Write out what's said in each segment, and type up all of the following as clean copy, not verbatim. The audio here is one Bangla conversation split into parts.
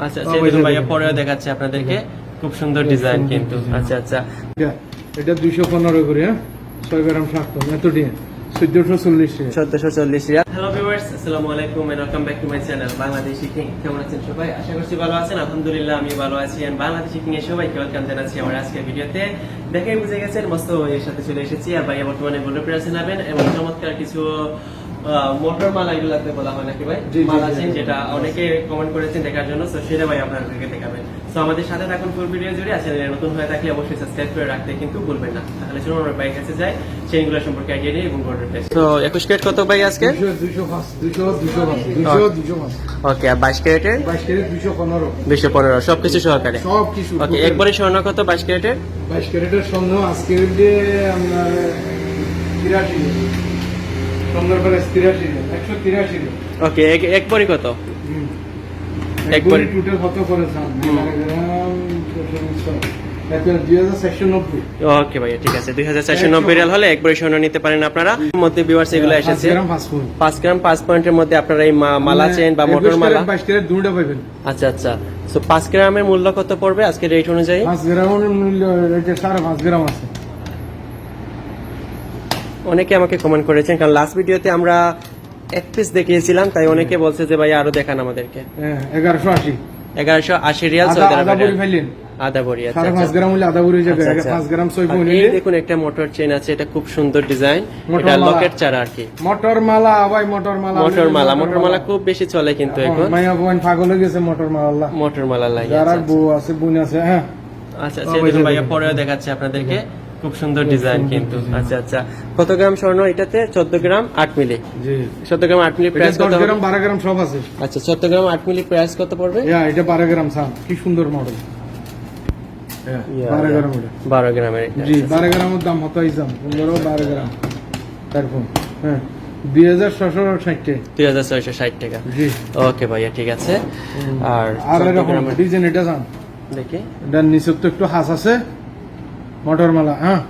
আচ্ছা আচ্ছা, দেখুন ভাইয়া পরেও দেখাচ্ছে আপনাদেরকে, খুব সুন্দর ডিজাইন কিন্তু। আচ্ছা আচ্ছা, এটা 215 করে, হ্যাঁ 6 গ্রাম শাক্ত এতটি 1440 1440 রিয়াল। হ্যালো ভিউয়ার্স, আসসালামু আলাইকুম and welcome back to my channel Bangladeshi king. কেমন আছেন সবাই? আশা করছি ভালো আছেন। আলহামদুলিল্লাহ আমি ভালো আছি। এন্ড বাংলাদেশি কিং এর সবাইকে ওয়েলকাম জানাচ্ছি আমার আজকের ভিডিওতে। দেখেই বুঝে গেছেন মস্ত এর সাথে চলে এসেছি। আর ভাইয়া বর্তমানে গোল্ড প্রাইসে নেবেন এবং চমৎকার কিছু মোটর মালা এগুলাতে বলা হয় নাকি ভাই, মালা চেন, যেটা অনেকে কমেন্ট করেছেন দেখার জন্য। তো সেটা ভাই আপনাদেরকে দেখাবেন। তো আমাদের সাথে থাকুন ফুল ভিডিও জুড়ে। আর চ্যানেলে নতুন হয়ে থাকলে অবশ্যই সাবস্ক্রাইব করে রাখতে কিন্তু ভুলবেন না। তাহলে চলুন আমরা বাইক কাছে যাই, চেনগুলো সম্পর্কে আইডিয়া নিই এবং গোল্ডের প্রাইস। তো 21 ক্যারেট কত ভাই আজকে? 205 ওকে, আর 22 ক্যারেটের 22 ক্যারেট 215 সবকিছু সহকারে সবকিছু। ওকে, একবারে স্বর্ণ কত 22 ক্যারেটের? 22 ক্যারেটের স্বর্ণ আজকে দিয়ে আমরা 83 স্বর্ণের প্রাইস 183 ওকে, একবারে কত? একবারে টোটাল কত করে স্যার? 2490। ওকে ভাইয়া, ঠিক আছে। 2490 রিয়াল হলে একবারে স্বর্ণ নিতে পারেন আপনারা। মধ্যে ভিউয়ার্স এগুলো এসেছে 5 গ্রাম 5 পয়েন্টের মধ্যে আপনারা এই মালা চেন বা মোটর মালা 22 ক্যারেট দুটো পাবেন। আচ্ছা আচ্ছা, সো 5 গ্রামের মূল্য কত পড়বে আজকে রেট অনুযায়ী? 5 গ্রামের মূল্য এটা 5.5 গ্রাম আছে। অনেকে আমাকে কমেন্ট করেছেন, কারণ লাস্ট ভিডিওতে আমরা এক পিস দেখিয়েছিলাম, তাই অনেকে বলছে যে ভাই আরো দেখান আমাদেরকে। 1180 রিয়াল সৌদি আরবের আদা বড়ি। আচ্ছা 5 গ্রাম হলে আদা বড়ি যাবে। 5 গ্রাম 6 পয়েন্ট এই দেখুন একটা মোটর চেন আছে, এটা খুব সুন্দর ডিজাইন, এটা লকেট চারা আর কি। মোটর মালা ভাই, মোটর মালা খুব বেশি চলে কিন্তু এখন। মাইয়া বোন পাগল হয়ে গেছে মোটর মালা লাগে। যারা বউ আছে বোন আছে, হ্যাঁ। আচ্ছা আচ্ছা, দেখুন ভাইয়া পরেও দেখাচ্ছে আপনাদেরকে, খুব সুন্দর ডিজাইন কিন্তু। আচ্ছা আচ্ছা, কত গ্রাম স্বর্ণ এটাতে? 14 গ্রাম 8 মিলি। জি, 14 গ্রাম 8 মিলি প্রাইস কত? 10 গ্রাম 12 গ্রাম সব আছে। আচ্ছা, 14 গ্রাম 8 মিলি প্রাইস কত পড়বে? এটা 12 গ্রাম সাম, কি সুন্দর মডেল। 12 গ্রাম এটা 12 গ্রামের। জি, 12 গ্রামের দাম হতো ইজাম 12 গ্রাম তারপর, হ্যাঁ 2660 টাকা। জি, ওকে ভাইয়া, ঠিক আছে। আর এরকম ডিজাইন এটা জান দেখি, এটার নিচে তো একটু হাস আছে মোটর মালা, হ্যাঁ।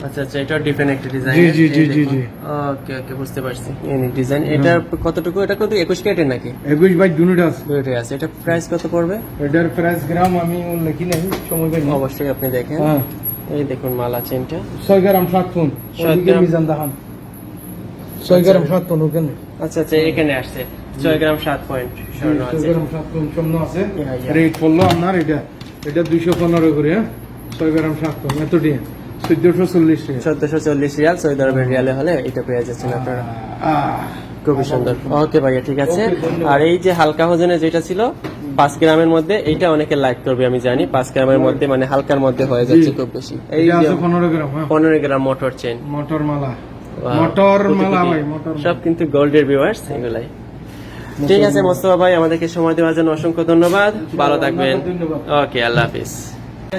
আচ্ছা আচ্ছা, এটা ডিফারেন্ট একটা ডিজাইন। জি জি জি জি, ওকে ওকে, বুঝতে পারছি। এই ডিজাইন, এটা কতটুকু? এটা কত 21 ক্যারেটের নাকি? 21 বাই দুটোটা আছে। দুটোই আছে। এটা প্রাইস কত পড়বে? এটার প্রাইস গ্রাম আমি লিখি নাই, সময় পাই না। অবশ্যই আপনি দেখেন। হ্যাঁ, এই দেখুন মালা চেনটা 6 গ্রাম 7 ফোন। ওইদিকে মিজান দেখান 6 গ্রাম 7 ফোন ওখানে। আচ্ছা আচ্ছা, এখানে আসছে 6 গ্রাম 7 পয়েন্ট স্বর্ণ আছে। 6 গ্রাম 7 ফোন স্বর্ণ আছে। রেট পড়লো আপনার এটা 215 করে, হ্যাঁ 6 গ্রাম 7 ফোন এতটি 1440 রিয়াল সৌদি আরবের রিয়ালে হলে এটা পেয়ে যাচ্ছেন আপনারা। খুবই সুন্দর। ওকে ভাইয়া, ঠিক আছে। আর এই যে হালকা ওজনে যেটা ছিল 5 গ্রামের মধ্যে, এইটা অনেকে লাইক করবে আমি জানি। 5 গ্রামের মধ্যে মানে হালকার মধ্যে হয়ে যাচ্ছে খুব বেশি। এই যে 15 গ্রাম, হ্যাঁ 15 গ্রাম মোটর চেন, মোটর মালা ভাই, মোটর সব কিন্তু গোল্ডের ভিউয়ার্স এগুলাই। ঠিক আছে মোস্তফা ভাই, আমাদেরকে সময় দেওয়ার জন্য অসংখ্য ধন্যবাদ। ভালো থাকবেন। ওকে, আল্লাহ হাফিজ।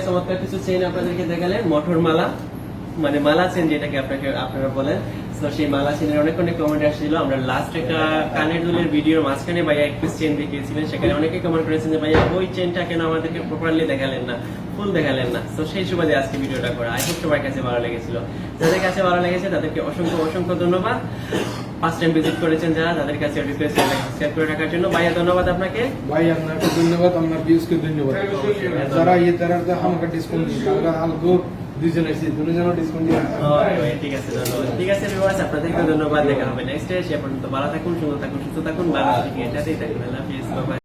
চমৎকার কিছু চেন আপনাদেরকে দেখালেন, মোটর মালা মানে মালা চেন যেটাকে আপনারা বলেন। তো সেই মালা চেনের অনেক কমেন্ট আসছিল। আমরা লাস্ট একটা কানের দুলের ভিডিওর মাঝখানে ভাইয়া এক পিস চেন দেখিয়েছিলেন, সেখানে অনেকে কমেন্ট করেছেন যে ভাইয়া ওই চেনটা কেন আমাদেরকে প্রপারলি দেখালেন না, ফুল দেখালেন না। তো সেই সুবাদে আজকে ভিডিওটা করা। আই হোপ সবার কাছে ভালো লেগেছিল। যাদের কাছে ভালো লেগেছে তাদেরকে অসংখ্য ধন্যবাদ। ফার্স্ট টাইম ভিজিট করেছেন যারা, তাদের কাছে রিকোয়েস্ট সাবস্ক্রাইব করে রাখার জন্য। ভাইয়া ধন্যবাদ আপনাকে। ভাই আপনাকে ধন্যবাদ, আপনার ভিউজকে ধন্যবাদ। যারা এই তারা আমাকে ডিসকাউন্ট দিয়েছে, আমরা আলগো দুজনের ডিসকাউন্ট দিয়ে। ঠিক আছে, ধন্যবাদ। ঠিক আছে ভিউয়ার্স, আপনাদেরকে ধন্যবাদ। দেখা হবে নেক্সট ডে। সে পর্যন্ত ভালো থাকুন, সুন্দর থাকুন, সুস্থ থাকুন, বাংলাদেশে এটাতেই থাকুন। আল্লাহ হাফেজ, বাই বাই।